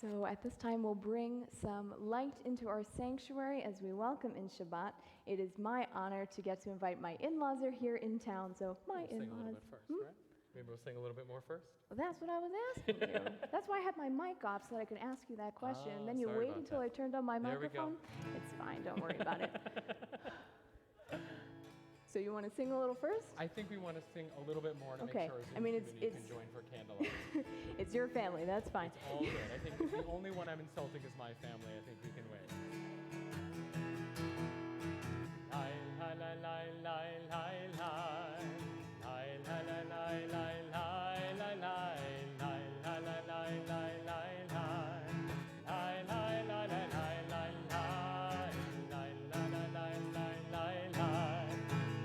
So at this time, we'll bring some light into our sanctuary as we welcome in Shabbat. It is my honor to get to invite my in-laws are here in town, so my We'll sing a in-laws. little bit first, right? Maybe we'll sing a little bit more first. Well, that's what I was asking you. That's why I had my mic off so that I could ask you that question. And then you sorry wait about until that. I turned on my There we go. microphone. It's fine, don't worry about it. So you want to sing a little first? I think we want to sing a little bit more to Okay. make sure our I mean, Zoom it's- community it's- can join for candlelight. It's your family, that's fine. It's all good. I think the only one I'm insulting is my family. I think we can wait. Lai, la, la, lai, lai, lai, lai. Lai, la, la, lai, lai, lai, lai, lai. Lai, la, la, lai, lai, lai, lai. Lai, lai, la, la, lai, lai, lai. Lai, la, la, lai, lai, lai, lai.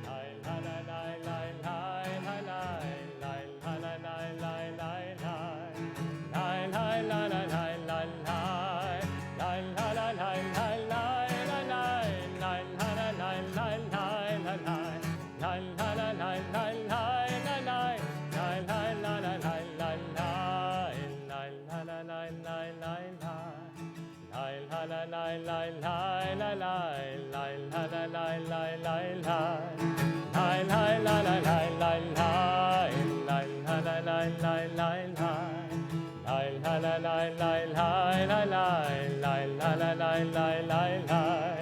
Lai, la, la, lai, lai, lai, lai, lai. Lai, la, la, lai, lai, lai, lai. Lai, lai, la, la, lai, lai, lai. Lai, la, la, lai, lai, lai, lai, lai. Lai, la, la, lai, lai, lai, lai, lai. Lai, la, la, lai, lai, lai, lai, lai. Lai, lai, la, la, lai, lai, lai. Lai, la, la, lai, lai, lai, lai. Lai, la, la, lai, lai, lai, lai, lai. Lai, la, la, lai, lai, lai, lai. Lai, lai, la, la, lai, lai, lai. Lai, la, la, lai, lai, lai, lai. Lai, la, la, lai, lai, lai, lai, lai.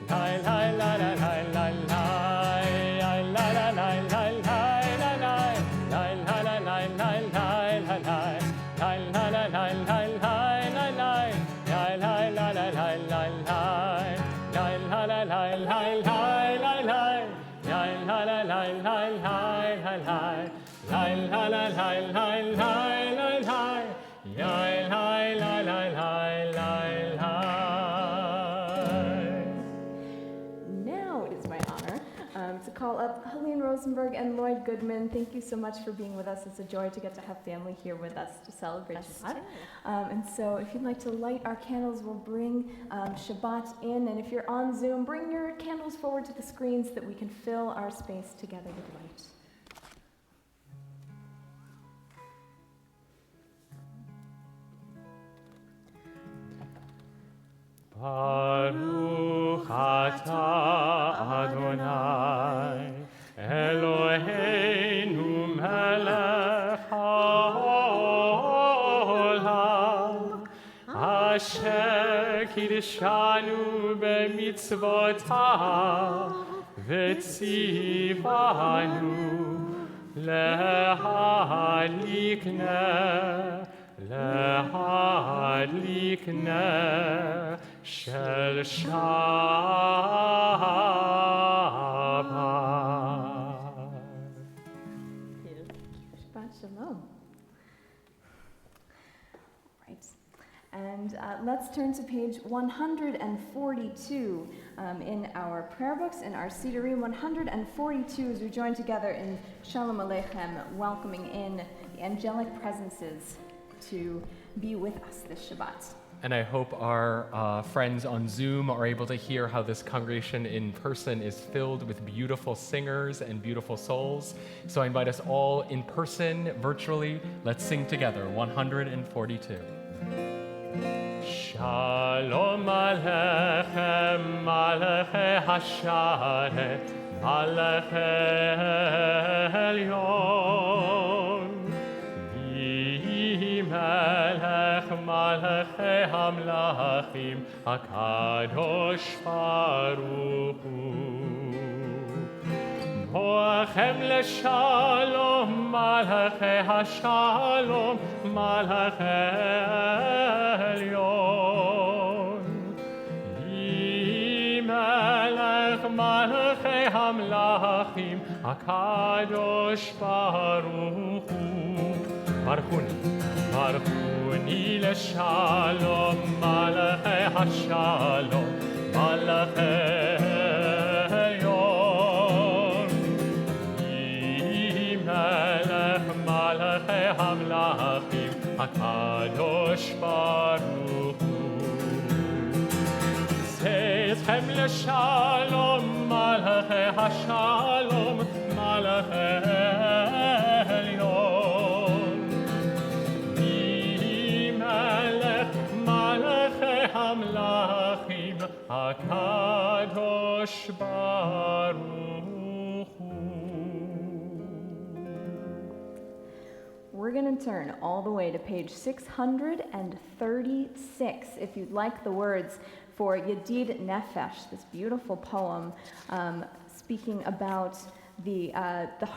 Lai, la, la, lai, lai, lai, lai. Lai, lai, la, la, lai, lai, lai. Lai, la, la, lai, lai, lai, lai, lai. Lai, la, la, lai, lai, lai, lai, lai. Lai, la, la, lai, lai, lai, lai, lai. Lai, lai, la, la, lai, lai, lai. Lai, la, la, lai, lai, lai, lai, lai. Lai, la, la, lai, lai, lai, lai, lai. Lai, la, la, lai, lai, lai, lai, lai. Lai, lai, la, lai, lai, lai, lai. Now it is my honor to call up Helene Rosenberg and Lloyd Goodman. Thank you so much for being with us. It's a joy to get to have family here with us to celebrate Shabbat. And so if you'd like to light our candles, we'll bring Shabbat in. And if you're on Zoom, bring your candles forward to the screen so that we can fill our space together with light. Baruch atah Adonai Eloheinu melech haolam Asher kiddushanu b'mitzvotav v'tzivanu להדליק נר של שבת. Shabbat Shalom. Right. And let's turn to page 142 in our prayer books, in our Sidurim. 142 as we join together in Shalom Aleichem, welcoming in the angelic presences to be with us this Shabbat. And I hope our friends on Zoom are able to hear how this congregation in person is filled with beautiful singers and beautiful souls. So I invite us all in person, virtually. Let's sing together, 142. Shalom Aleichem, Malachei Hasharet, Malachei Elyon. Melech Malachei Hamlachim, HaKadosh Baruch Hu. Moachem leshalom, Malachei Hashalom, Malachei Elyon. Melech Malachei Hamlachim, HaKadosh Baruch Hu. Baruchuni leshalom, Malachei Hashalom, Malachei Elyon. Melech Malachei Hamlachim, HaKadosh Baruch Hu. Zeichem leshalom, Malachei Hashalom, Malachei Elyon. Hamlachim HaKadosh Baruch Hu. We're going to turn all the way to page 636 if you'd like the words for Yedid Nefesh, this beautiful poem speaking about the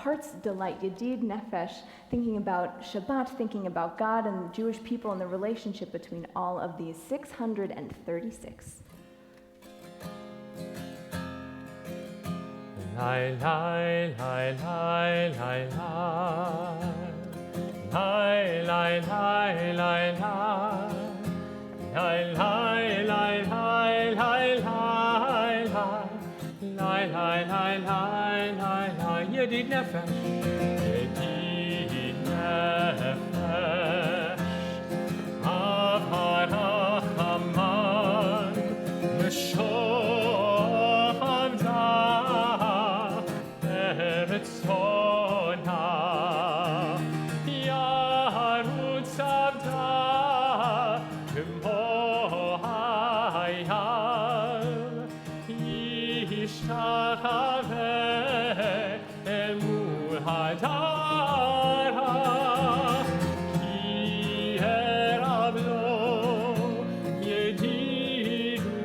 heart's delight, Yedid Nefesh, thinking about Shabbat, thinking about God and the Jewish people and the relationship between all of these 636. Lai, lai, lai, lai, lai, lai. Lai, lai, lai, lai, lai. Lai, lai, lai, lai, lai, lai, lai. Lai, lai, lai, lai, lai, lai. Yedid nefesh. Yedid nefesh. Av harachaman. Meshohavda. Eretzona. Yarutz avda. Kemohayal. Yishtachaveh el mul hadara. Ki erablo yediduta.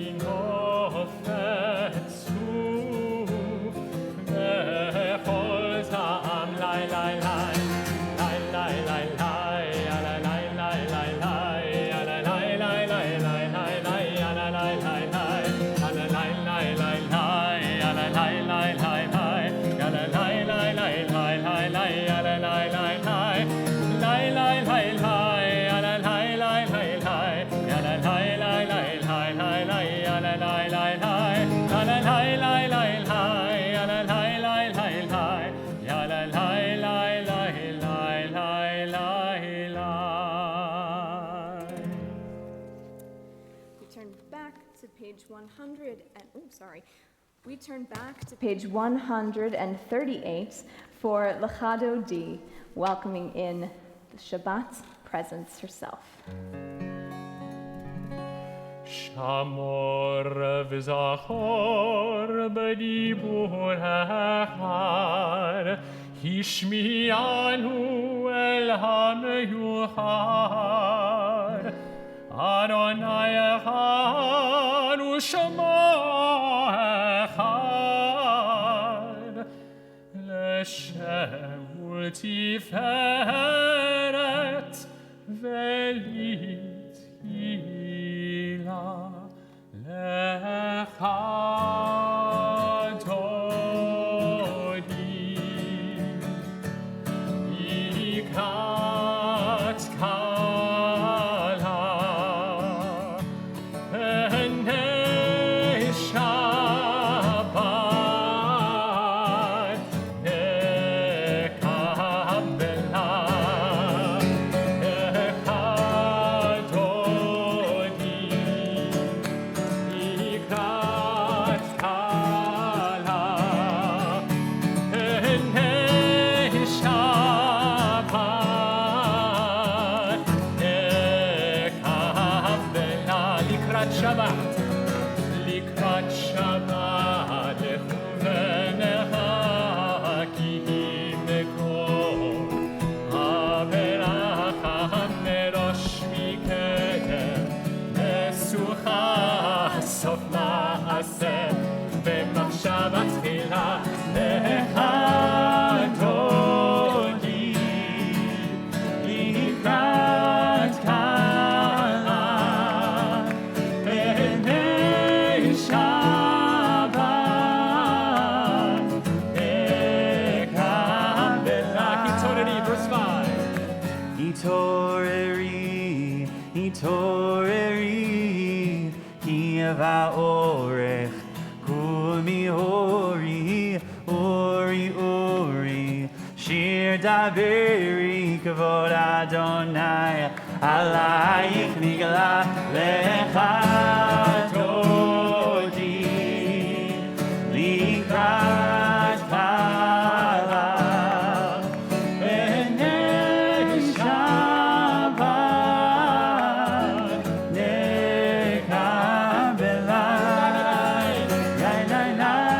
Inofetzu vechol ta'am. Lai, lai, lai. Lai, lai, lai, lai. Lai, lai, lai, lai, lai. Lai, lai, lai, lai, lai, lai, lai. Lai, lai, lai, lai. Lai, lai, lai, lai, lai. Lai, lai, lai, lai, lai. Lai, lai, lai, lai, lai, lai, lai. Lai, lai, lai, lai. Lai, lai, lai, lai. Lai, lai, lai, lai, lai. Lai, lai, lai, lai, lai, lai, lai, lai. Lai, lai, lai, lai. Lai, lai, lai, lai, lai, lai. Lai, lai, lai, lai, lai. Lai, lai, lai, lai, lai, lai, lai, lai. We turn back to page 100 and, We turn back to page 138 for Lechado D, welcoming in the Shabbat presence herself. Shamor v'zachor b'dibur echad, hishmi'anu el ha'meyuchad. Adonai echad u'shema echad, l'shem u'tiferet v'litila lecha dodi. Ikat kala b'nei Shabbat nekabela lecha dodi. Ikat kala b'nei Shabbat nekabela likrat Shabbat. Likrat Shabbat lechuvenecha ki mekor averacha merosh mikedem mesucha sof ma'aseh v'machshava tchila lecha dodi. Likrat kala b'nei Shabbat nekabela. Kitoreri, verse 5. Hitoreri, hitoreri, ki va'orech, kumi ori, ori, ori, shir daveri, kavod Adonai, alayich nigla lecha dodi, likrat kala b'nei Shabbat nekabela. Lai, lai, lai,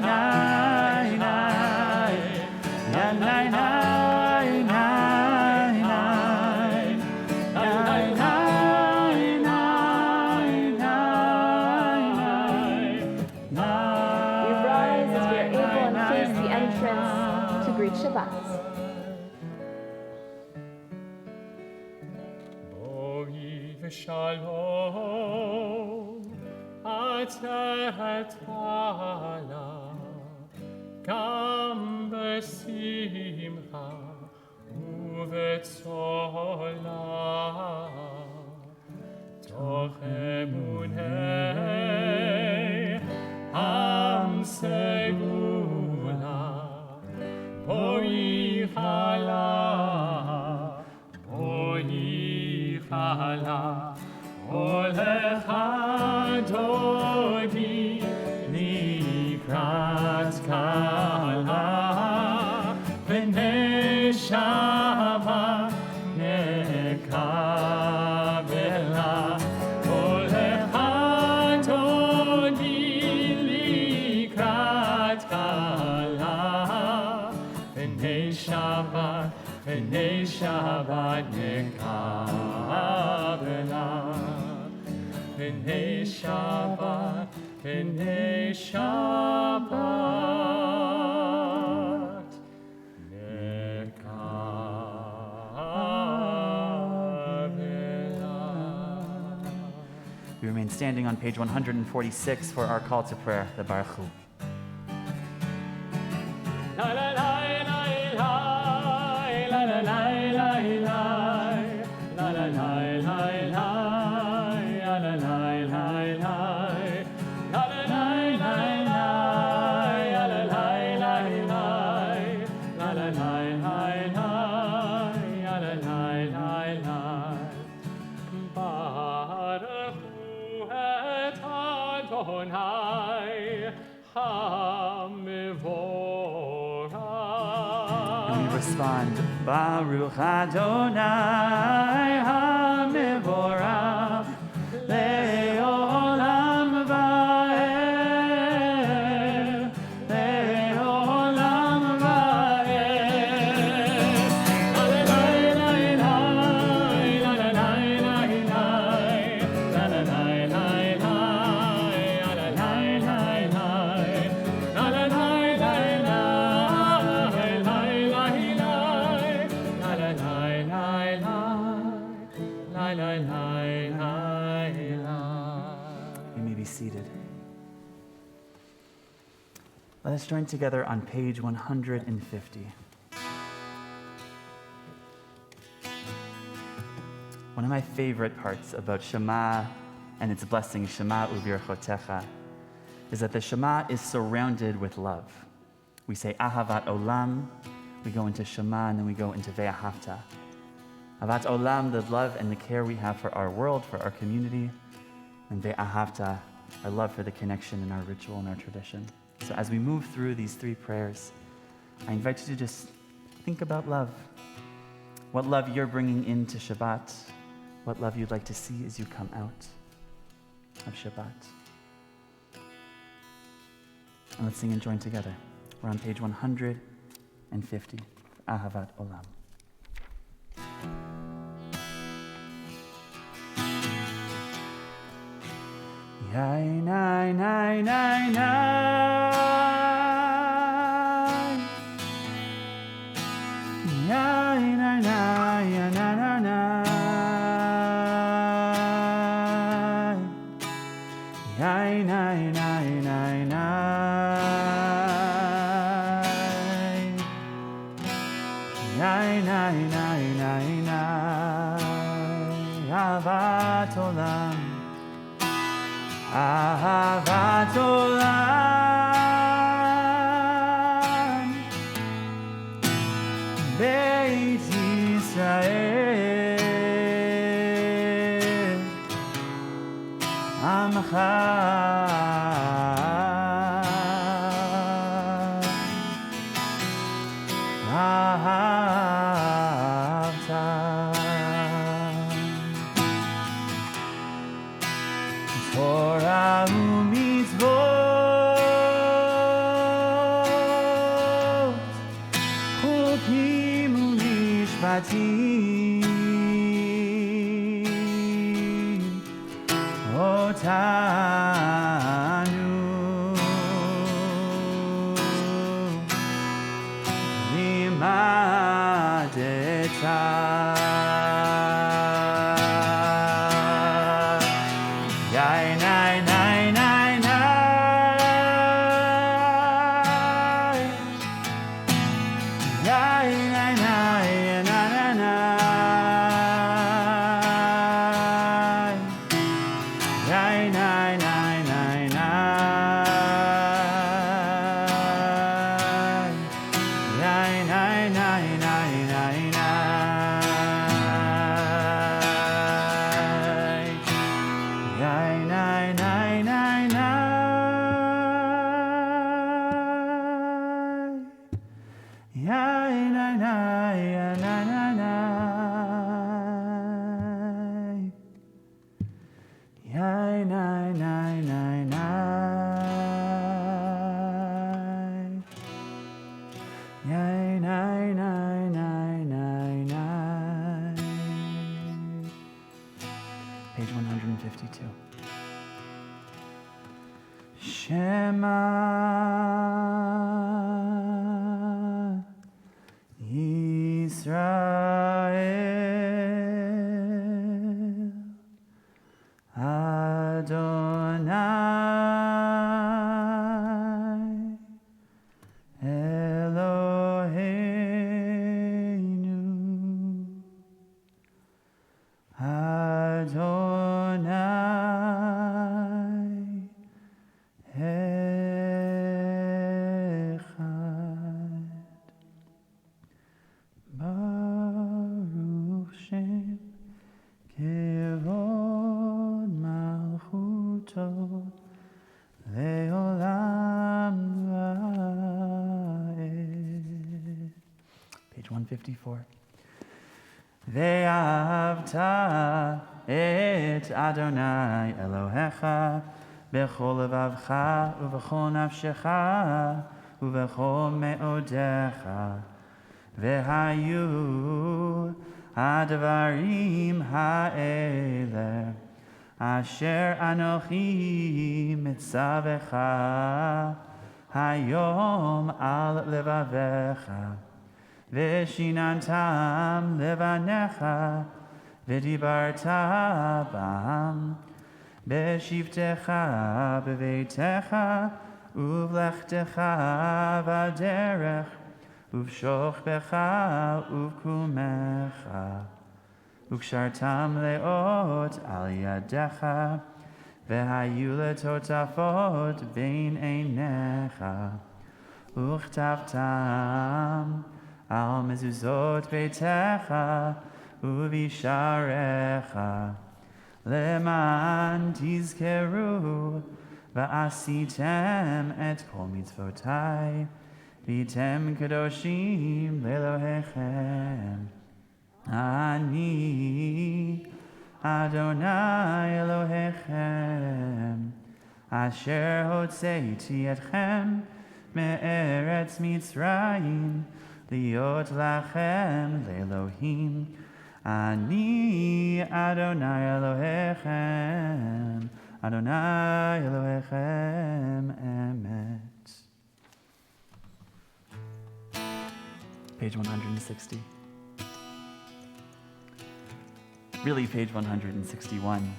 lai, lai. Lai, lai, lai, lai, lai. Lai, lai, lai, ושלום עצרת לה גם בשמחה ובצולה תוך אמוני עם סגולה בואי חלה הולך דודי לקראת כלה ונשמה נקבלה הולך דודי לקראת כלה ונשמה נקבלה פני שבת We remain standing on page 146 for our call to prayer, the Baruch Hu. La la la la la la la la la la la la And we respond, Baruch Adonai HaMevorach Le'olam Va'ed Le'olam You may be seated. Let us join together on page 150. One of my favorite parts about Shema and its blessing, Shema u'virchotecha, is that the Shema is surrounded with love. We say Ahavat Olam, we go into Shema, and then we go into Ve'ahavta. Ahavat Olam, the love and the care we have for our world, for our community, and Ve'ahavta, our love for the connection in our ritual and our tradition. So as we move through these three prayers, I invite you to just think about love. What love you're bringing into Shabbat, what love you'd like to see as you come out of Shabbat. And let's sing and join together. We're on page 150, Ahavat Olam. Yai, nai, nai, nai, nai. Yai, nai, nai, ya, na, na, na. Yai, nai, nai, nai, nai. Yai, nai, nai, nai, nai. Ahavat Olam. Ahavat Olam Beit Yisrael Amcha Ahavta Torah u'mitzvot Chukim u'mishpatim Otanu limadeta Page 152. Shema Yisrael Adonai Eloheinu Adonai Echad. Baruch Shem Kevod Malchuto Leolam Vaed. Page 154. Ve'ahavta et Adonai Elohecha bechol levavcha uvechol nafshecha uvechol me'odecha ve'hayu advarim ha'ele asher anochi mitzavecha hayom al levavecha Veshinantam levanecha v'dibarta bam beshivtecha beveitecha uvlechtecha vaderech uvshochbecha uvkumecha ukshartam leot al yadecha v'hayu letotafot bein einecha uchtavtam al mezuzot beitecha uvisharecha leman tizkeru va'asitem et kol mitzvotai v'tem kadoshim lelohechem ani Adonai Elohechem asher hotzeiti etchem me'eretz Mitzrayim Liot lachem le'Elohim Ani Adonai Elohechem Adonai Elohechem Emet. Page 160. Really, page 161.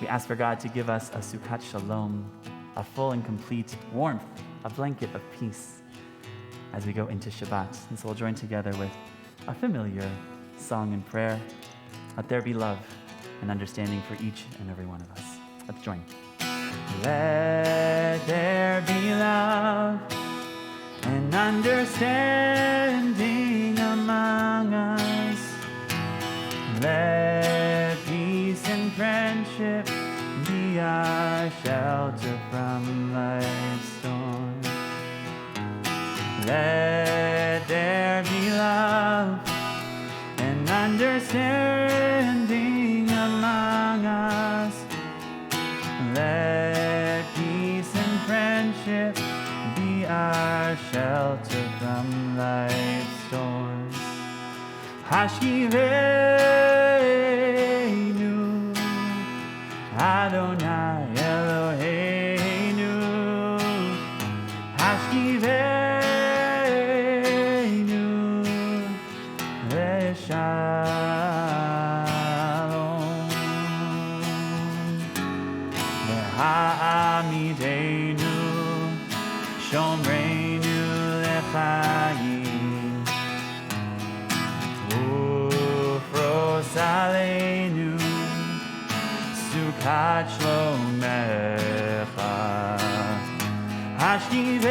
We ask for God to give us a Sukkot Shalom, a full and complete warmth, a blanket of peace as we go into Shabbat. And so we'll join together with a familiar song and prayer. Let there be love and understanding for each and every one of us. Let's join. Let there be love and understanding among us. Let peace and friendship be our shelter from life's storm. Let there be love and understanding among us. Let peace and friendship be our shelter from life's storms. Hashivenu Adonai Eloheinu Hashivenu Leshalom Ha'amidenu Shomreinu Lechayim Ufros Aleinu Sukkot Shlomecha Hashivenu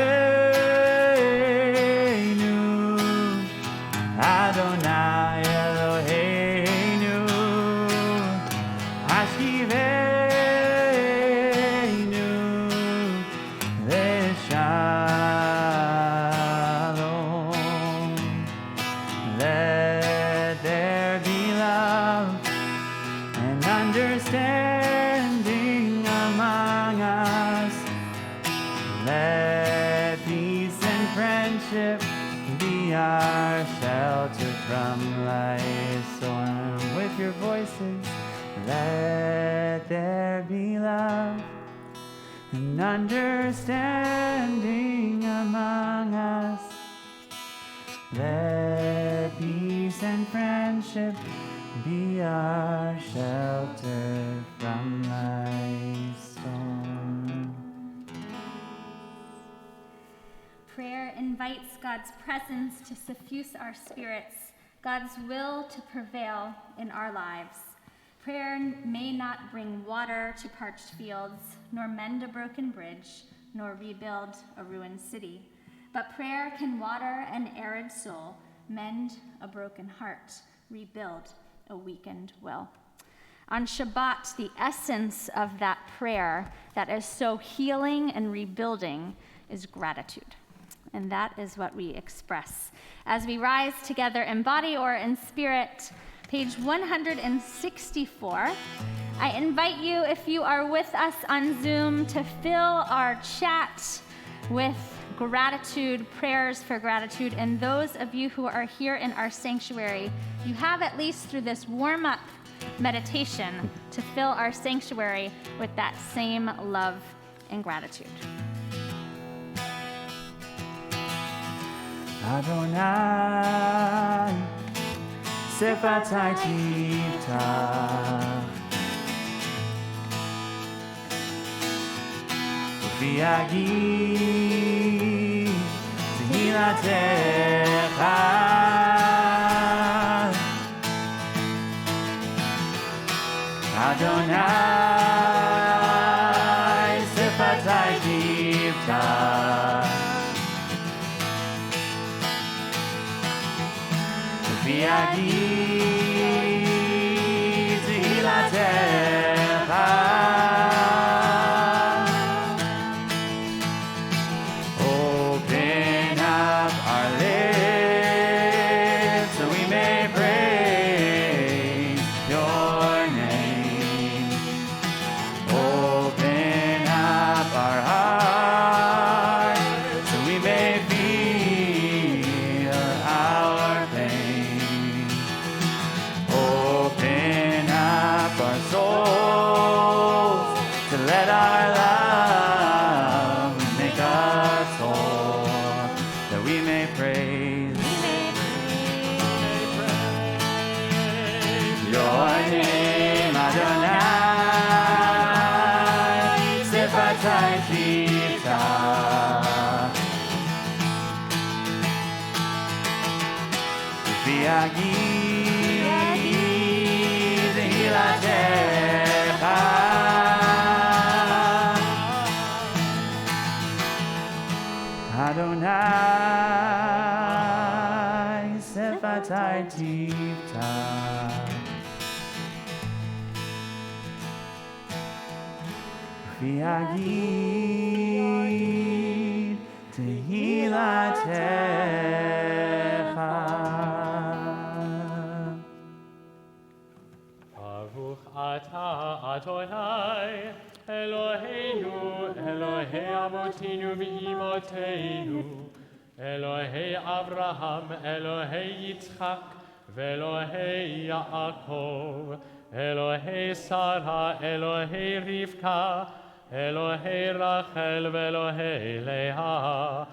Adonai Eloheinu Hashivenu Leshalom. Let there be love and understanding among us. Let peace and friendship be our shelter from life's storm. With your voices, Let there be love and understanding among us. Let peace and friendship be our shelter from life's storm. Prayer invites God's presence to suffuse our spirits, God's will to prevail in our lives. Prayer may not bring water to parched fields, nor mend a broken bridge, nor rebuild a ruined city. But prayer can water an arid soul, mend a broken heart, rebuild a weakened will. On Shabbat, the essence of that prayer that is so healing and rebuilding is gratitude. And that is what we express as we rise together in body or in spirit. Page 164. I invite you, if you are with us on Zoom, to fill our chat with gratitude, prayers for gratitude. And those of you who are here in our sanctuary, you have at least through this warm-up meditation to fill our sanctuary with that same love and gratitude. Adonai, Sefatai Tiftach, Ufiagi, Tehilatecha. Adonai, Sefatai Tiftach, Ufiagi, Tehilatecha. Open up our lips so we may praise your name. Open up our hearts so we may feel our pain. Open up our souls to let our love make us whole, that we may praise your name, Adonai, Sefatai Tiftach, Ufiagi, Tehilatecha. Adonai, Sefatai Tiftach, Ufiagi, Tehilatecha. Baruch atah Adonai, Eloheinu, Elohei Avotinu v'Imotenu, Elohei Avraham, Elohei Yitzchak, v'Elohei Yaakov, Elohei Sarah, Elohei Rivka, Elohei Rachel, v'Elohei Leah,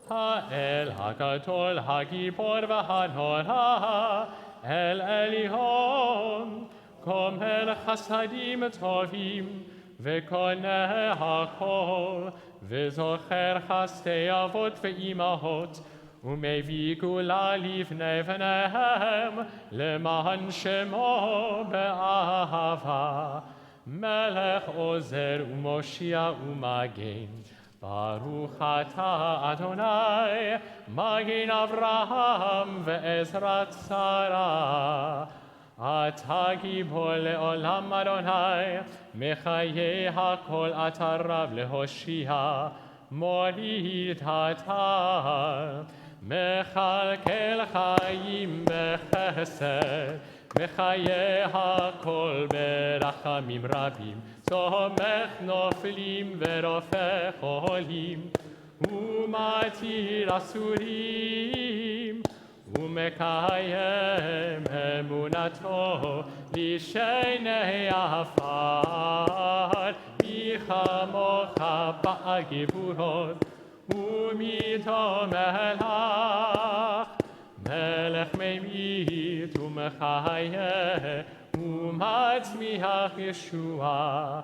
Ha'el HaGadol, HaGibor v'Hanora, El Elyon, Gomer Chasadim Tovim, V'koneh HaKol, V'zocher Chastei Avot v'Imahot, U'mevii gula livnei v'nehem, Leman Shemo be'ahava, Melech Ozer u'Moshia u'Magen, Baruch atah Adonai, Magen Avraham ve'ezrat Sarah. Atah gibor le'olam Adonai, Mechaye hakol atah rav lehoshia, Morid atah, Mechalkel chayim bechesed, Mechaye hakol berachamim rabim, Somech noflim ve'rofeh cholim, Umatir asurim, ומקיים אמונתו לשני עפר, מי כמוך בעל גבורות ומיתו מלך, מלך ממית ומחיה ומצמיח ישועה,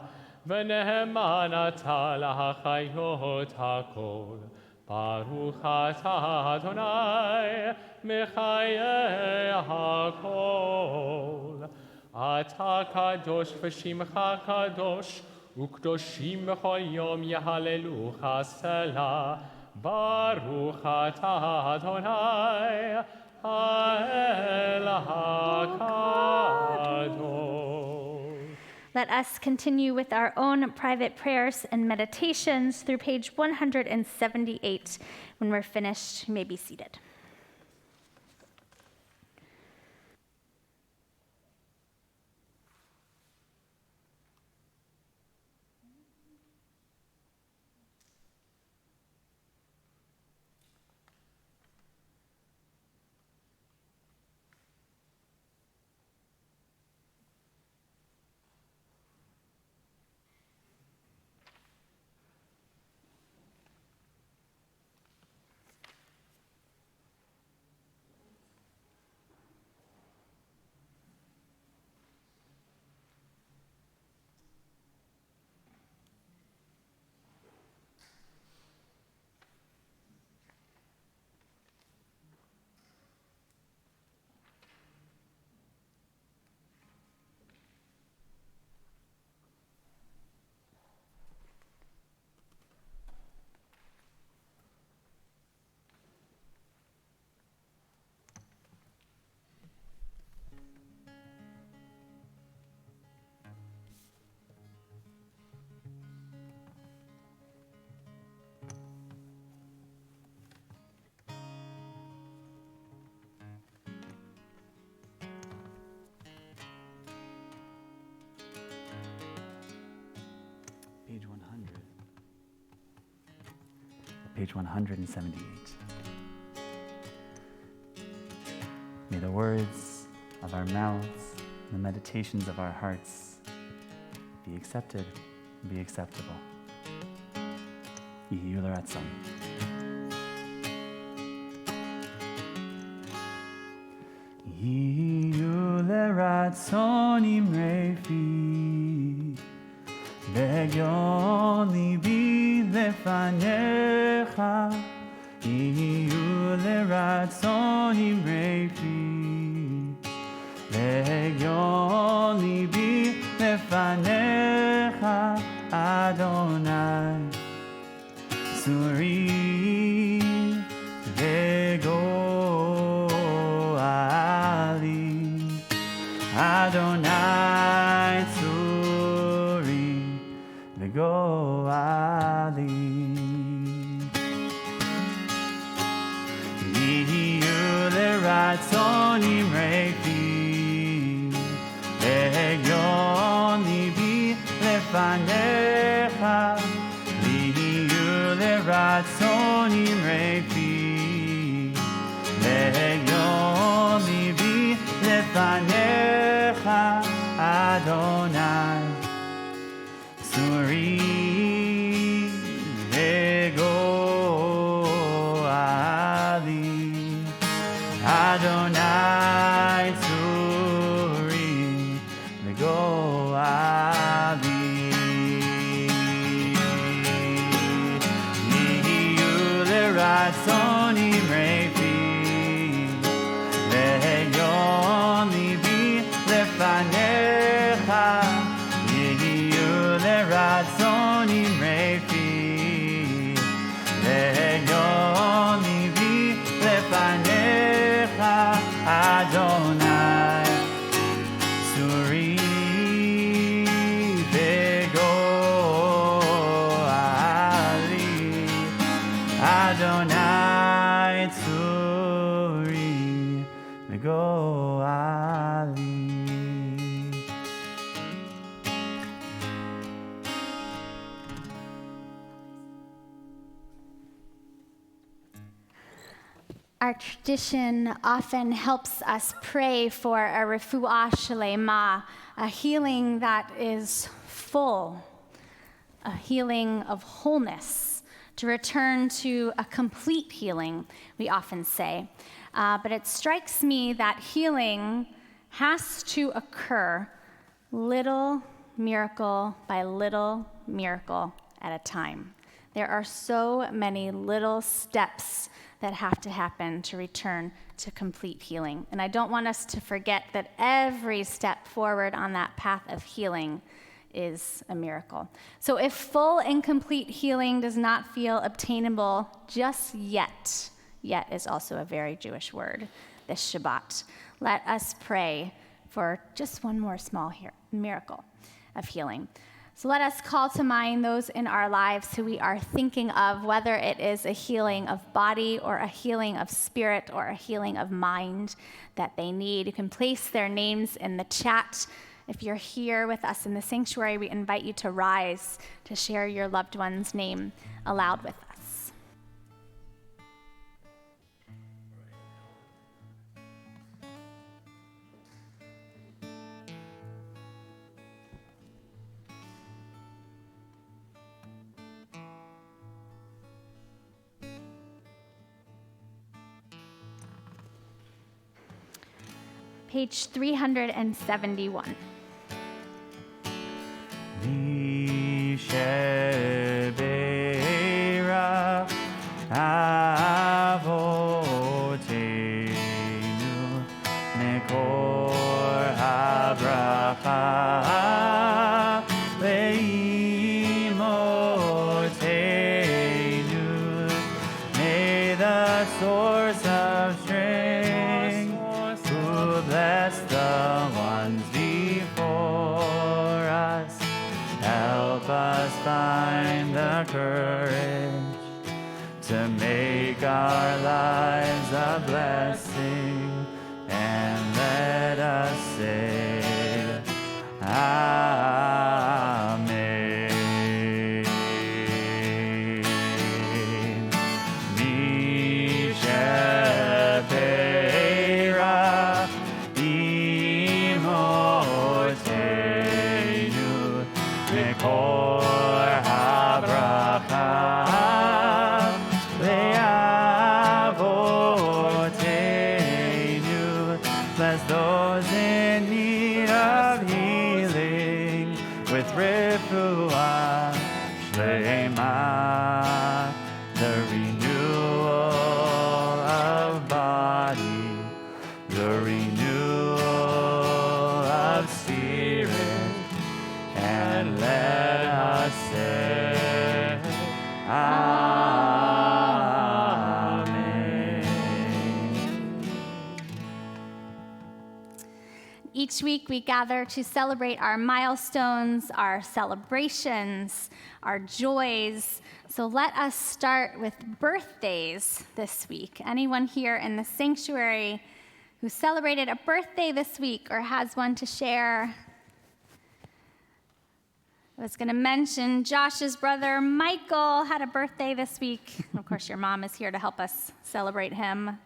ונאמן אתה להחיות הכל. ברוך אתה אדוני מחיי הכל. אתה קדוש ושמך קדוש, וקדושים בכל יום יהללוך סלה. ברוך אתה אדוני האל הקדוש. Let us continue with our own private prayers and meditations through page 178. When we're finished, you may be seated. Page 100. Page 178. May the words of our mouths and the meditations of our hearts be accepted and be acceptable. Yehi l'ratzon. Yehi l'ratzon imrei fi Legion libi lefanecha, Yehu l'ratzon imrei fi. Legion libi lefanecha, Adonai, Suri vegoali, Adonai, Suri vegoali. Yehu l'ratzon imrei fi. Legion libi lefanecha, Yehu l'ratzon imrei fi. Legion libi lefanecha, Adonai, Suri vegoali, Adonai, Suri vegoali. Yehu l'ratzon imrei fi. Legion libi lefanecha, Yehu l'ratzon imrei fi. Legion libi lefanecha, Adonai, Suri Our tradition often helps us pray for a refuah shlema, a healing that is full, a healing of wholeness, to return to a complete healing, we often say. But it strikes me that healing has to occur little miracle by little miracle at a time. There are so many little steps that have to happen to return to complete healing. And I don't want us to forget that every step forward on that path of healing is a miracle. So if full and complete healing does not feel obtainable just yet is also a very Jewish word, this Shabbat, let us pray for just one more small miracle of healing. So let us call to mind those in our lives who we are thinking of, whether it is a healing of body or a healing of spirit or a healing of mind that they need. You can place their names in the chat. If you're here with us in the sanctuary, we invite you to rise to share your loved one's name aloud with us. Page 371. Mishebeira avotenu mekor habracha leimotenu. May the source of strength who bless the ones before us, help us find the courage to make our lives a blessing, and let us say, Amen. Mishebeira imotenu mekor habracha leavotenu. Bless those in need of healing with refuah shlema, the renewal of body, the renewal of spirit, and let us say, Amen. Each week we gather to celebrate our milestones, our celebrations, our joys. So let us start with birthdays this week. Anyone here in the sanctuary who celebrated a birthday this week or has one to share? I was going to mention Josh's brother Michael had a birthday this week. Of course, your mom is here to help us celebrate him.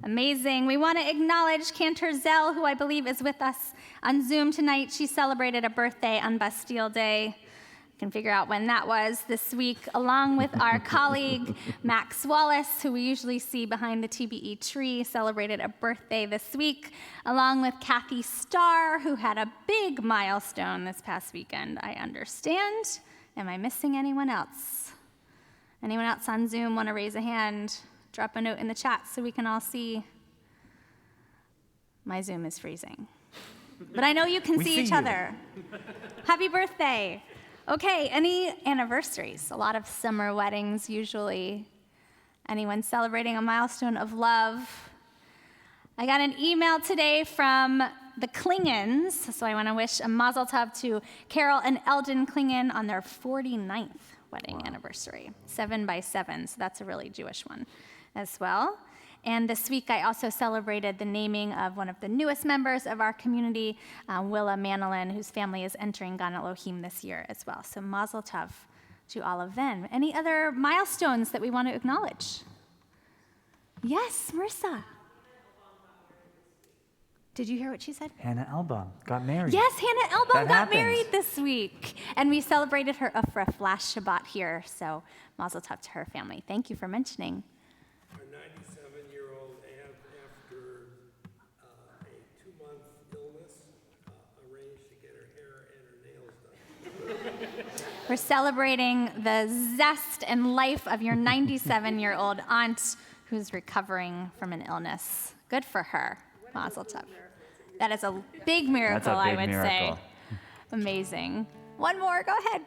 Amazing. We want to acknowledge Cantor Zell, who I believe is with us on Zoom tonight. She celebrated a birthday on Bastille Day. You can figure out when that was this week, along with our colleague Max Wallace, who we usually see behind the TBE tree, celebrated a birthday this week, along with Kathy Starr, who had a big milestone this past weekend, I understand. Am I missing anyone else? Anyone else on Zoom want to raise a hand? Drop a note in the chat so we can all see. My Zoom is freezing. But I know you can see each other. Happy birthday. Okay, any anniversaries? A lot of summer weddings usually. Anyone celebrating a milestone of love? I got an email today from the Klingons, so I want to wish a mazel tov to Carol and Eldon Klingon on their 49th wedding anniversary, 7x7, so that's a really Jewish one as well. And this week, I also celebrated the naming of one of the newest members of our community, Willa Manolin, whose family is entering Gan Elohim this year as well. So mazel tov to all of them. Any other milestones that we want to acknowledge? Yes, Marissa. Did you hear what she said? Hannah Elbaum got married. Yes, Hannah Elbaum That got happened. married this week. And we celebrated her Ufrah last Shabbat here. So mazel tov to her family. Thank you for mentioning. Our 97-year-old aunt, after a 2-month illness, arranged to get her hair and her nails done. We're celebrating the zest and life of your 97-year-old aunt who's recovering from an illness. Good for her. Mazel tov. That is a big miracle, That's a big I would miracle. say. Amazing. One more, go ahead.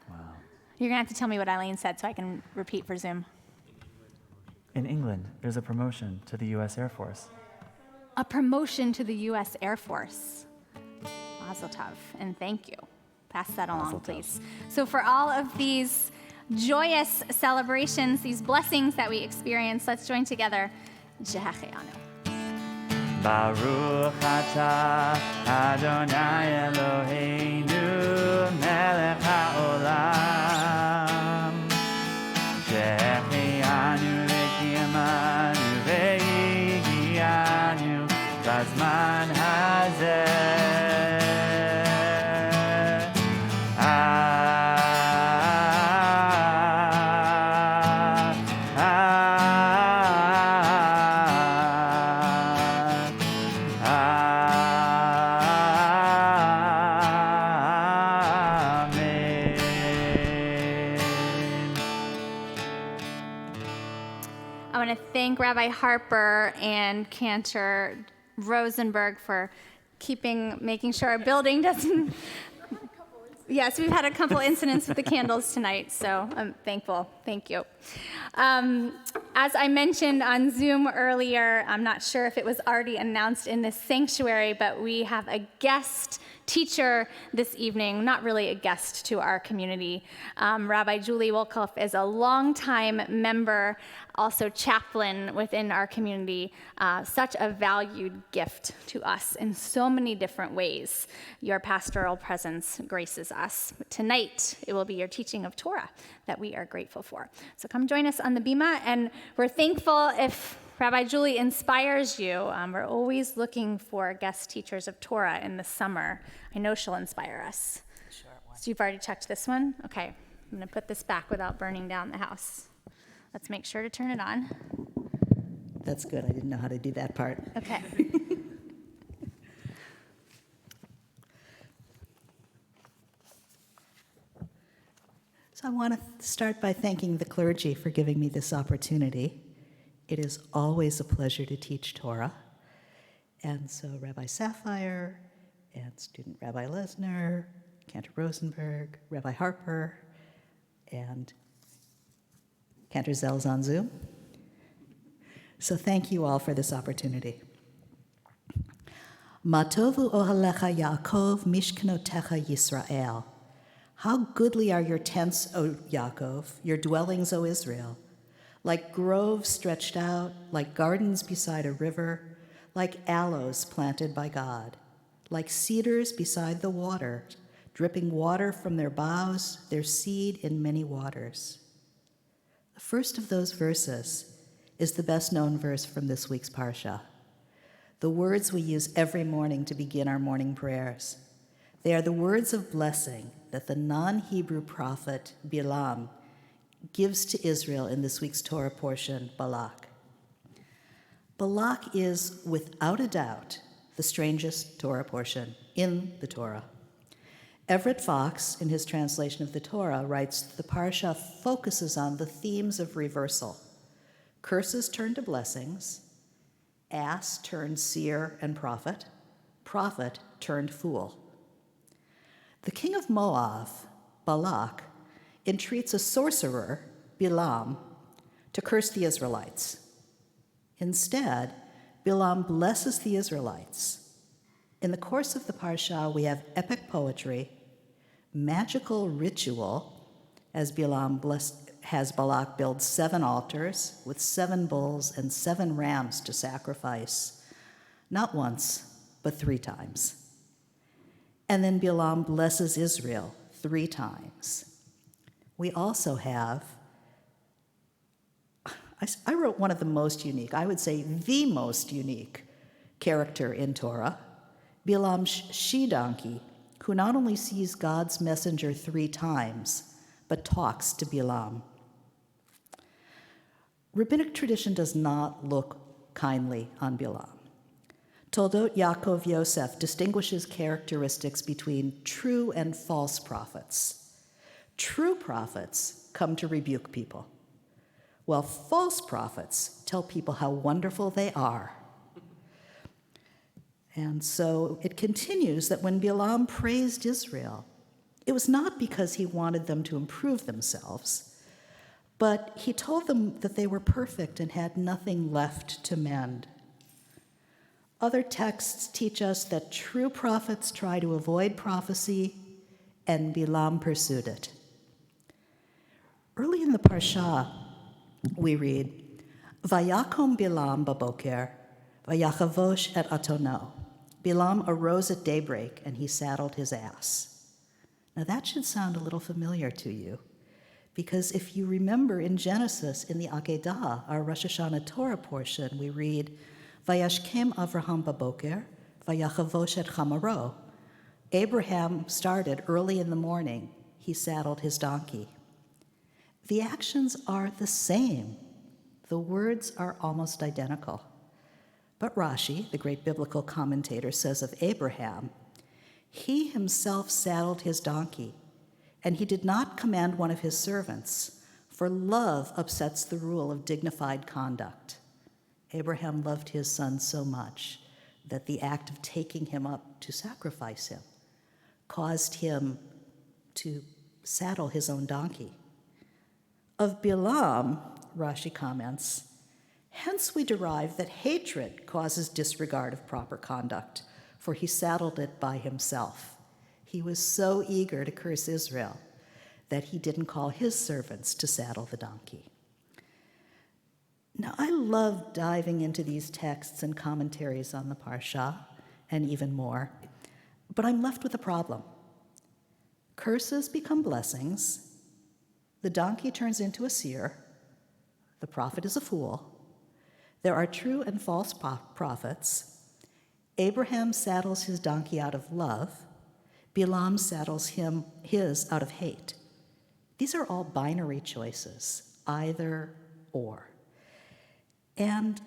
Wow. You're going to have to tell me what Eileen said so I can repeat for Zoom. In England, there's a promotion to the U.S. Air Force. A promotion to the U.S. Air Force. Mazel tov, and thank you. Pass that along, Mazel tov. please. So for all of these joyous celebrations, these blessings that we experience, let's join together. Shehacheanu. Baruch atah Adonai Eloheinu melech haolam shehechianu v'kiyamanu v'yigianu b'zman hazeh. I want to thank Rabbi Harper and Cantor Rosenberg for making sure our building doesn't. Yes, we've had a couple incidents with the candles tonight, so I'm thankful. Thank you. As I mentioned on Zoom earlier, I'm not sure if it was already announced in this sanctuary, but we have a guest teacher this evening, not really a guest to our community. Rabbi Julie Wolkoff is a longtime member, also chaplain within our community, such a valued gift to us in so many different ways. Your pastoral presence graces us. Tonight, it will be your teaching of Torah that we are grateful for. So come join us on the Bima, and we're thankful if Rabbi Julie inspires you. We're always looking for guest teachers of Torah in the summer. I know she'll inspire us. So you've already checked this one? Okay, I'm going to put this back without burning down the house. Let's make sure to turn it on. That's good. I didn't know how to do that part. Okay. So I want to start by thanking the clergy for giving me this opportunity. It is always a pleasure to teach Torah. And so Rabbi Sapphire and student Rabbi Lesner, Cantor Rosenberg, Rabbi Harper, and Cantor Zell's on Zoom. So thank you all for this opportunity. Matovu ohalecha Yaakov mishkanotecha Yisrael. How goodly are your tents, O Yaakov, your dwellings, O Israel. Like groves stretched out, like gardens beside a river, like aloes planted by God, like cedars beside the water, dripping water from their boughs, their seed in many waters. The first of those verses is the best-known verse from this week's Parsha. The words we use every morning to begin our morning prayers. They are the words of blessing that the non-Hebrew prophet Bilam gives to Israel in this week's Torah portion, Balak. Balak is, without a doubt, the strangest Torah portion in the Torah. Everett Fox, in his translation of the Torah, writes the Parsha focuses on the themes of reversal. Curses turn to blessings, ass turned seer and prophet, prophet turned fool. The king of Moab, Balak, entreats a sorcerer, Bilam, to curse the Israelites. Instead, Bilam blesses the Israelites. In the course of the Parsha, we have epic poetry, magical ritual, as Bilam has Balak build 7 altars with 7 bulls and 7 rams to sacrifice, not once, but 3 times. And then Bilam blesses Israel 3 times. We also have, I wrote one of the most unique, I would say the most unique character in Torah, Bilam's she-donkey, who not only sees God's messenger 3 times, but talks to Bilam. Rabbinic tradition does not look kindly on Bilam. Toldot Yaakov Yosef distinguishes characteristics between true and false prophets. True prophets come to rebuke people, while false prophets tell people how wonderful they are. And so it continues that when Bilam praised Israel, it was not because he wanted them to improve themselves, but he told them that they were perfect and had nothing left to mend. Other texts teach us that true prophets try to avoid prophecy, and Bilam pursued it. Early in the Parsha, we read, Vayakom Bilam baboker, vayachavosh et atono. Bilam arose at daybreak, and he saddled his ass. Now that should sound a little familiar to you, because if you remember in Genesis, in the Akedah, our Rosh Hashanah Torah portion, we read, Vayashkem Avraham baboker, vayachavosh et chamaro. Abraham started early in the morning. He saddled his donkey. The actions are the same. The words are almost identical. But Rashi, the great biblical commentator, says of Abraham, he himself saddled his donkey, and he did not command one of his servants, for love upsets the rule of dignified conduct. Abraham loved his son so much that the act of taking him up to sacrifice him caused him to saddle his own donkey. Of Bilam, Rashi comments, hence we derive that hatred causes disregard of proper conduct, for he saddled it by himself. He was so eager to curse Israel that he didn't call his servants to saddle the donkey. Now, I love diving into these texts and commentaries on the Parsha, and even more, but I'm left with a problem. Curses become blessings, the donkey turns into a seer, the prophet is a fool, there are true and false prophets, Abraham saddles his donkey out of love, Bilam saddles his out of hate. These are all binary choices, either or. And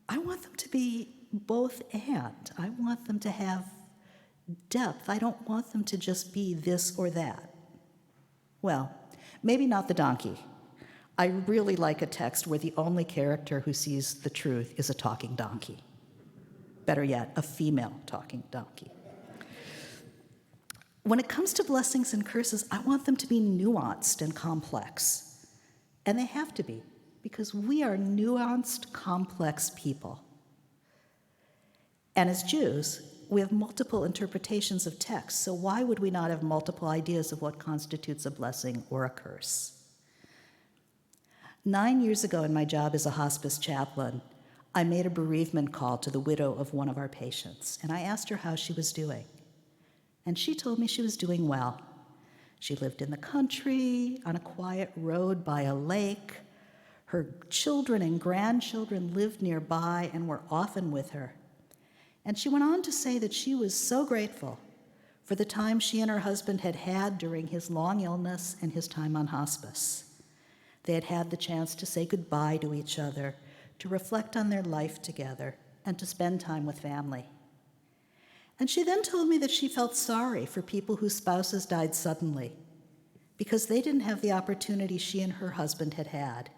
I want them to be both and. I want them to have depth. I don't want them to just be this or that. Well, maybe not the donkey. I really like a text where the only character who sees the truth is a talking donkey. Better yet, a female talking donkey. When it comes to blessings and curses, I want them to be nuanced and complex. And they have to be, because we are nuanced, complex people. And as Jews, we have multiple interpretations of text, so why would we not have multiple ideas of what constitutes a blessing or a curse? 9 years ago in my job as a hospice chaplain, I made a bereavement call to the widow of one of our patients, and I asked her how she was doing. And she told me she was doing well. She lived in the country, on a quiet road by a lake. Her children and grandchildren lived nearby and were often with her. And she went on to say that she was so grateful for the time she and her husband had had during his long illness and his time on hospice. They had had the chance to say goodbye to each other, to reflect on their life together, and to spend time with family. And she then told me that she felt sorry for people whose spouses died suddenly because they didn't have the opportunity she and her husband had had.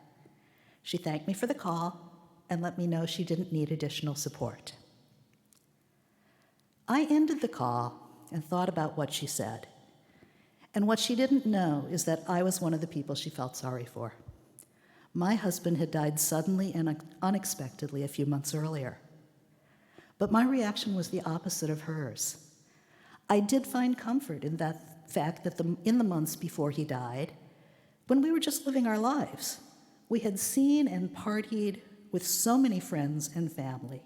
She thanked me for the call and let me know she didn't need additional support. I ended the call and thought about what she said. And what she didn't know is that I was one of the people she felt sorry for. My husband had died suddenly and unexpectedly a few months earlier. But my reaction was the opposite of hers. I did find comfort in that fact that in the months before he died, when we were just living our lives, we had seen and partied with so many friends and family.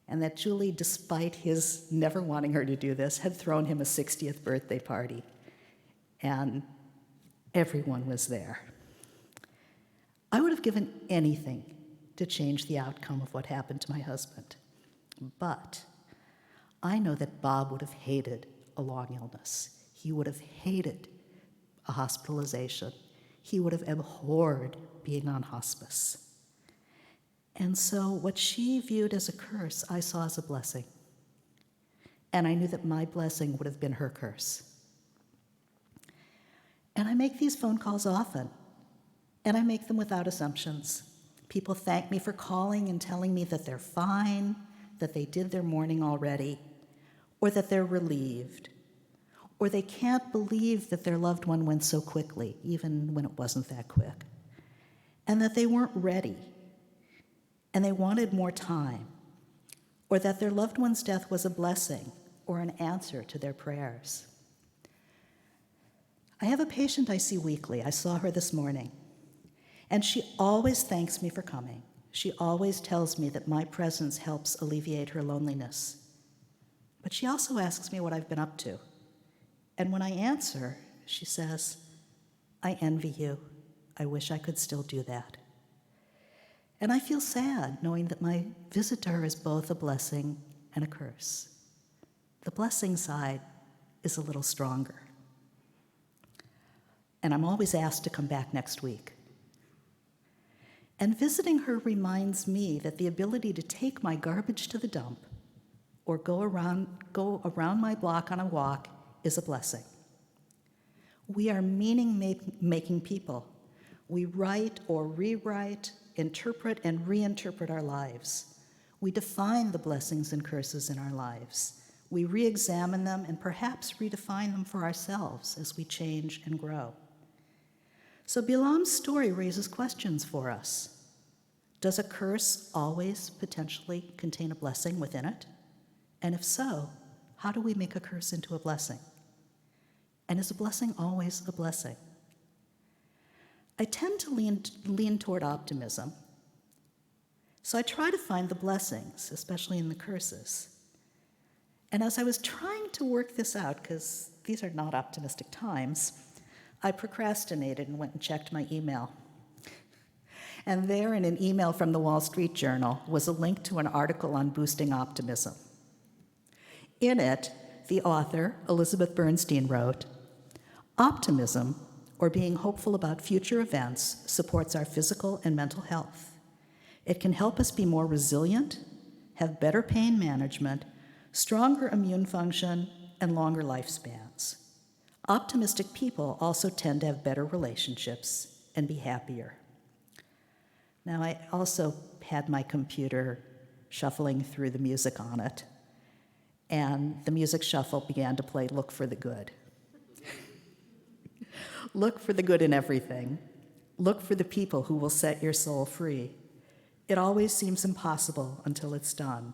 And that Julie, despite his never wanting her to do this, had thrown him a 60th birthday party. and everyone was there. I would have given anything to change the outcome of what happened to my husband. But I know that Bob would have hated a long illness. He would have hated a hospitalization. He would have abhorred being on hospice. And so what she viewed as a curse, I saw as a blessing. And I knew that my blessing would have been her curse. And I make these phone calls often, and I make them without assumptions. People thank me for calling and telling me that they're fine, that they did their mourning already, or that they're relieved, or they can't believe that their loved one went so quickly, even when it wasn't that quick, and that they weren't ready, and they wanted more time, or that their loved one's death was a blessing or an answer to their prayers. I have a patient I see weekly. I saw her this morning. And she always thanks me for coming. She always tells me that my presence helps alleviate her loneliness. But she also asks me what I've been up to. And when I answer, she says, "I envy you. I wish I could still do that." And I feel sad knowing that my visit to her is both a blessing and a curse. The blessing side is a little stronger. And I'm always asked to come back next week. And visiting her reminds me that the ability to take my garbage to the dump or go around my block on a walk is a blessing. We are meaning-making people. We write or rewrite, interpret and reinterpret our lives. We define the blessings and curses in our lives. We re-examine them and perhaps redefine them for ourselves as we change and grow. So Bilam's story raises questions for us. Does a curse always potentially contain a blessing within it? And if so, how do we make a curse into a blessing? And is a blessing always a blessing? I tend to lean toward optimism. So I try to find the blessings, especially in the curses. And as I was trying to work this out, because these are not optimistic times, I procrastinated and went and checked my email. And there, in an email from the Wall Street Journal, was a link to an article on boosting optimism. In it, the author, Elizabeth Bernstein, wrote, "Optimism, or being hopeful about future events, supports our physical and mental health. It can help us be more resilient, have better pain management, stronger immune function, and longer lifespans. Optimistic people also tend to have better relationships and be happier." Now, I also had my computer shuffling through the music on it, and the music shuffle began to play Look for the Good. Look for the good in everything. Look for the people who will set your soul free. It always seems impossible until it's done.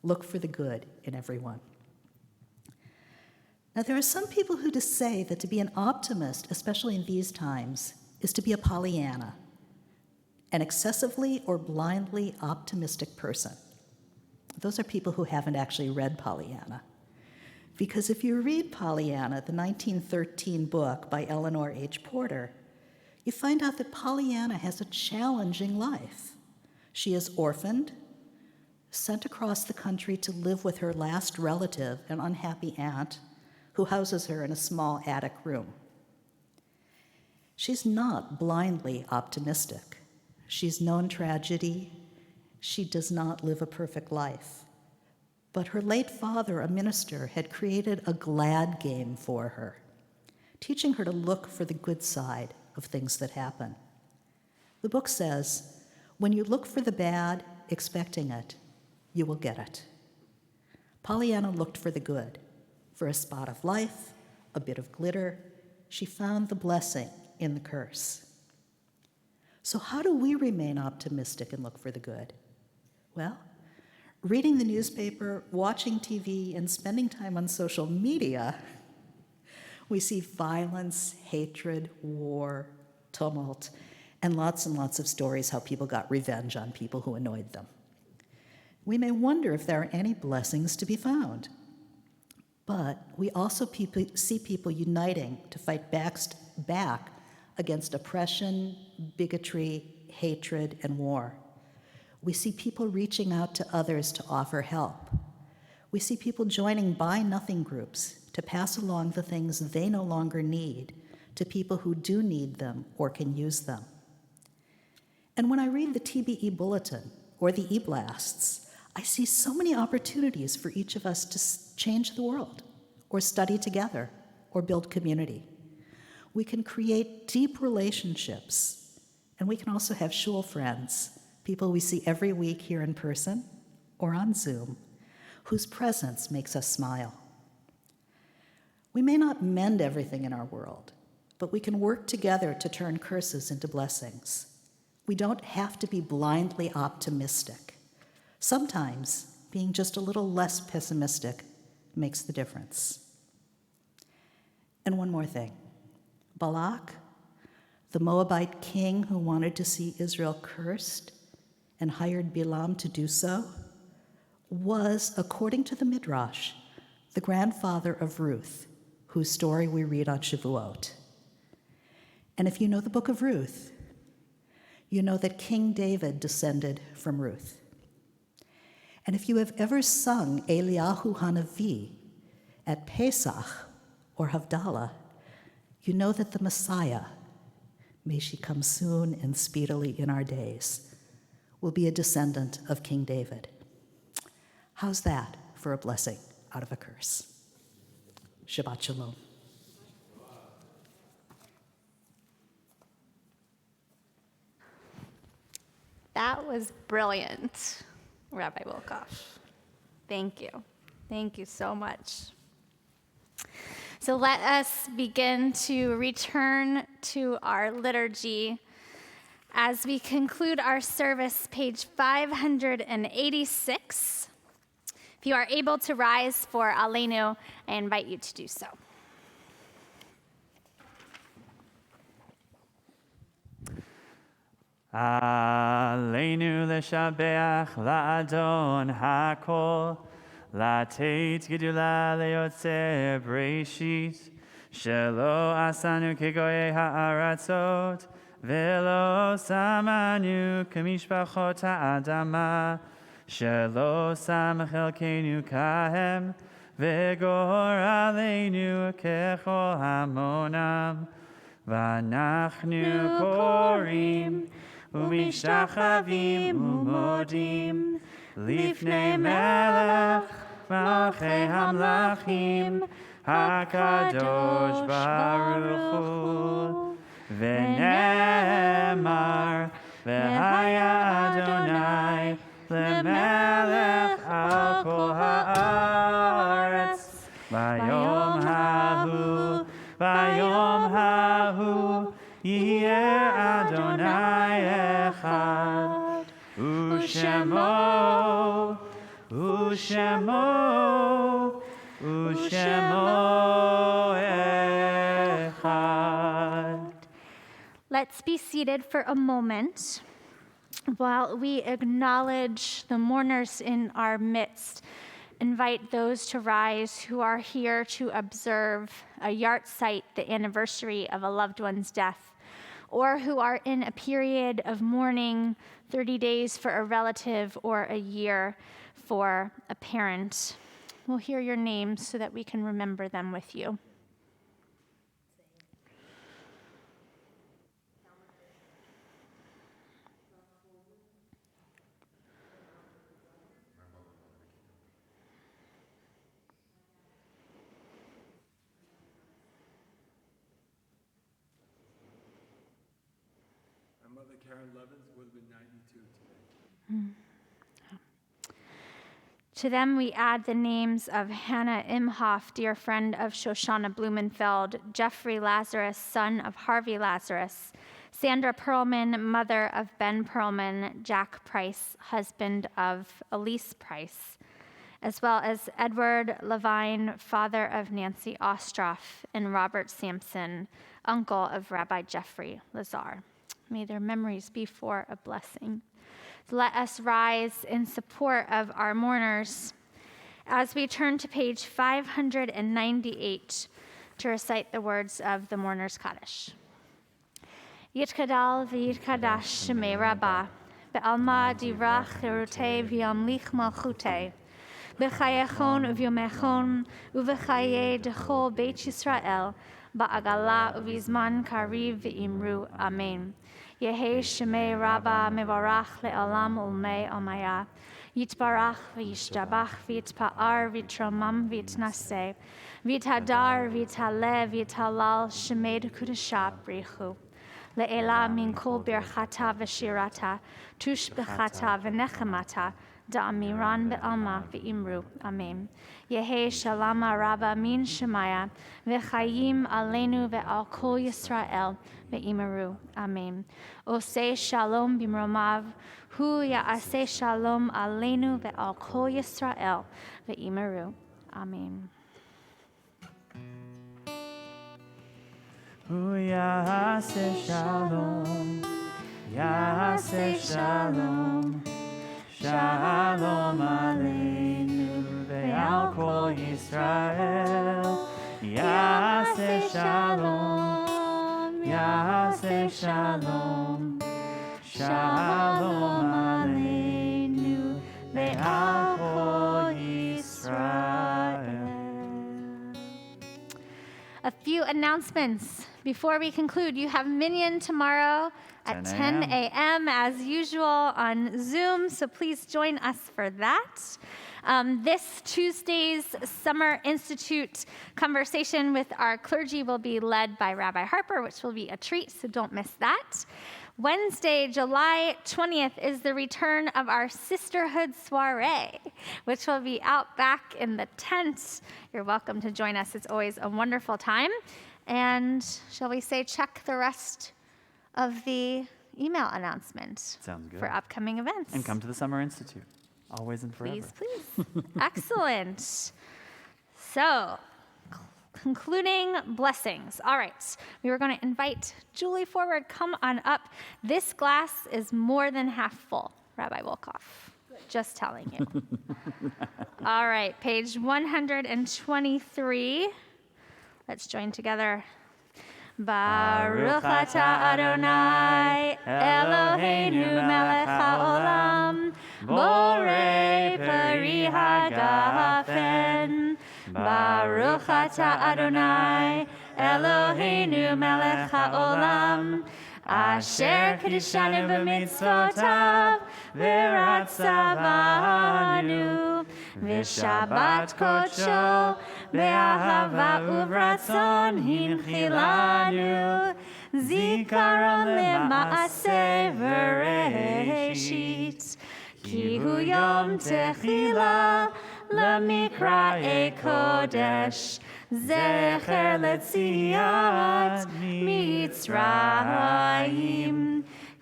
Look for the good in everyone. Now, there are some people who say that to be an optimist, especially in these times, is to be a Pollyanna, an excessively or blindly optimistic person. Those are people who haven't actually read Pollyanna. Because if you read Pollyanna, the 1913 book by Eleanor H. Porter, you find out that Pollyanna has a challenging life. She is orphaned, sent across the country to live with her last relative, an unhappy aunt, who houses her in a small attic room. She's not blindly optimistic. She's known tragedy. She does not live a perfect life. But her late father, a minister, had created a glad game for her, teaching her to look for the good side of things that happen. The book says, when you look for the bad, expecting it, you will get it. Pollyanna looked for the good, for a spot of life, a bit of glitter. She found the blessing in the curse. So how do we remain optimistic and look for the good? Well, reading the newspaper, watching TV, and spending time on social media, we see violence, hatred, war, tumult, and lots of stories how people got revenge on people who annoyed them. We may wonder if there are any blessings to be found. But we also see people uniting to fight back against oppression, bigotry, hatred, and war. We see people reaching out to others to offer help. We see people joining Buy Nothing groups to pass along the things they no longer need to people who do need them or can use them. And when I read the TBE Bulletin or the e-blasts, I see so many opportunities for each of us to change the world, or study together, or build community. We can create deep relationships, and we can also have shul friends, people we see every week here in person or on Zoom, whose presence makes us smile. We may not mend everything in our world, but we can work together to turn curses into blessings. We don't have to be blindly optimistic. Sometimes being just a little less pessimistic makes the difference. And one more thing. Balak, the Moabite king who wanted to see Israel cursed and hired Bilam to do so, was, according to the Midrash, the grandfather of Ruth, whose story we read on Shavuot. And if you know the book of Ruth, you know that King David descended from Ruth. And if you have ever sung Eliyahu Hanavi at Pesach or Havdalah, you know that the Messiah, may she come soon and speedily in our days, will be a descendant of King David. How's that for a blessing out of a curse? Shabbat Shalom. That was brilliant, Rabbi Wilkoff. Thank you. Thank you so much. So let us begin to return to our liturgy as we conclude our service, page 586. If you are able to rise for Aleinu, I invite you to do so. Aleinu leshabeach la'adon hakol, la'teit gedula le'yotzer breshit, shelo asanu kegoyei ha'aratzot, velo samanu kemishpachot ha'adama, shelo sam chelkenu kahem, vegor aleinu kechol hamonam, v'anachnu korim, ומשתחווים ומודים לפני מלך מלכי המלכים הקדוש ברוך הוא ונאמר והיה אדוני למלך על כל הארץ ביום ההוא יהיה אדוני אחד, ושמו אחד. Let's be seated for a moment while we acknowledge the mourners in our midst. Invite those to rise who are here to observe a yahrzeit, the anniversary of a loved one's death, or who are in a period of mourning, 30 days for a relative or a year for a parent. We'll hear your names so that we can remember them with you. Mother Karen Levins would have been 92 today. To them, we add the names of Hannah Imhoff, dear friend of Shoshana Blumenfeld, Jeffrey Lazarus, son of Harvey Lazarus, Sandra Perlman, mother of Ben Perlman, Jack Price, husband of Elise Price, as well as Edward Levine, father of Nancy Ostroff, and Robert Sampson, uncle of Rabbi Jeffrey Lazar. May their memories be for a blessing. So let us rise in support of our mourners as we turn to page 598 to recite the words of the Mourner's Kaddish. Yitkadal v'yitkadash shemei Rabbah, be'alma divrach cherutei v'yamlich malchutei, b'chayechon uvyomechon uv'chaye dechol Beit Yisrael, ba'agala uvizman kariv v'imru amen. Yehi shemei Rabbah mevarach le'alam ulmei amaya, Yitbarach v'yishtabach v'yitpa'ar v'yitramam v'yitnaseh, v'yithadar v'yithale v'yithalal shemed kudashah brichu. Le'ela min kol birchata v'shirata, tushbechata v'nechemata, da'amiran be'alma v'imru. Amen. Yehi shalama rabba min shemaya, v'chayim aleinu ve'al kol Yisrael ve'imeru. Amen. Oseh shalom bimromav, hu ya'aseh shalom aleinu ve'al kol Yisrael ve'imeru. Amen. Yaseh shalom, Yaseh shalom, Shalom aleinu ve'al kol Yisrael. Yaseh shalom, Yaseh shalom, Shalom aleinu ve'al kol Yisrael. A few announcements before we conclude. You have Minyan tomorrow at 10 a.m. as usual on Zoom, so please join us for that. This Tuesday's Summer Institute conversation with our clergy will be led by Rabbi Harper, which will be a treat, so don't miss that. Wednesday, July 20th, is the return of our Sisterhood Soiree, which will be out back in the tent. You're welcome to join us. It's always a wonderful time. And shall we say, check the rest of the email announcement Sounds good. for upcoming events. And come to the Summer Institute, always and forever. Please, please. Excellent. So, concluding blessings. All right, we were going to invite Julie forward. Come on up. This glass is more than half full, Rabbi Wolkoff. Just telling you. All right, page 123. Let's join together. Baruch atah Adonai, Eloheinu melech haolam, borei peri hagafen. Baruch atah Adonai, Eloheinu melech haolam, asher kedishanu b'mitzvotav, v'ratzavanu, v'shabbat kodsho, be'ahava uvratzon hinchilanu, zikaron lema'aseh v'reshit, ki hu yom techila, למקראי קודש, זכר ליציאת מצרים.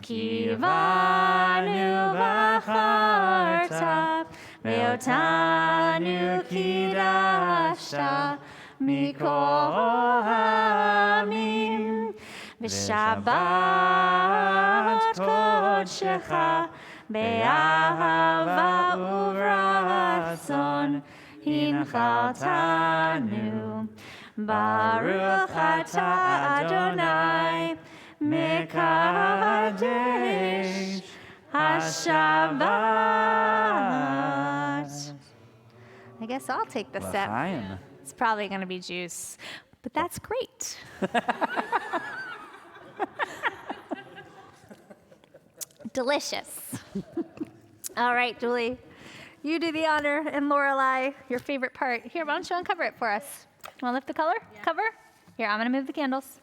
כי בנו בחרת, ואותנו קידשת מכל העמים. בשבת קודשך, באהבה וברצון הנחלתנו. ברוך אתה אדוני מקדש השבת. I guess I'll take the sip. L'chaim. It's probably going to be juice, but that's great. Delicious. All right, Julie, you do the honor, and Lorelei, your favorite part. Here, why don't you uncover it for us? Want to lift the cover? Here, I'm going to move the candles.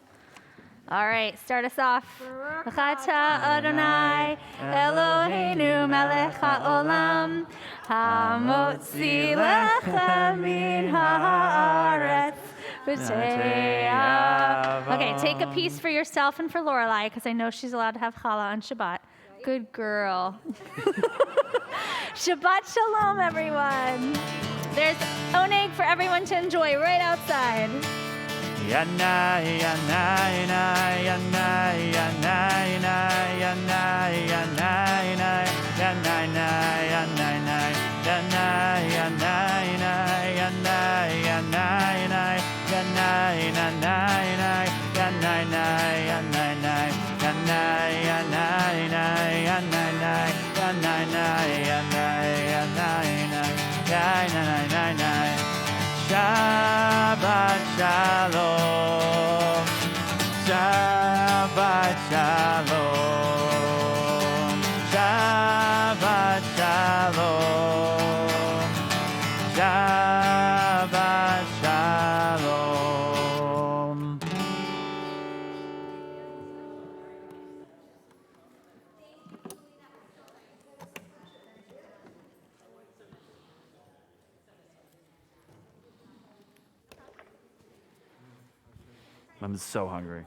All right, start us off. Baruch atah Adonai, Eloheinu melech haolam, hamotzi lechem min haaretz. Okay, take a piece for yourself and for Lorelei, because I know she's allowed to have challah on Shabbat. Good girl. Shabbat shalom, everyone. There's oneg for everyone to enjoy right outside. Yanai, yanai, yanai, yanai, yanai, yanai, yanai, yanai, yanai, yanai, yanai, yanai, yanai, yanai. Shabbat shalom. Shabbat shalom. Shabbat shalom. Shabbat shalom. I'm so hungry.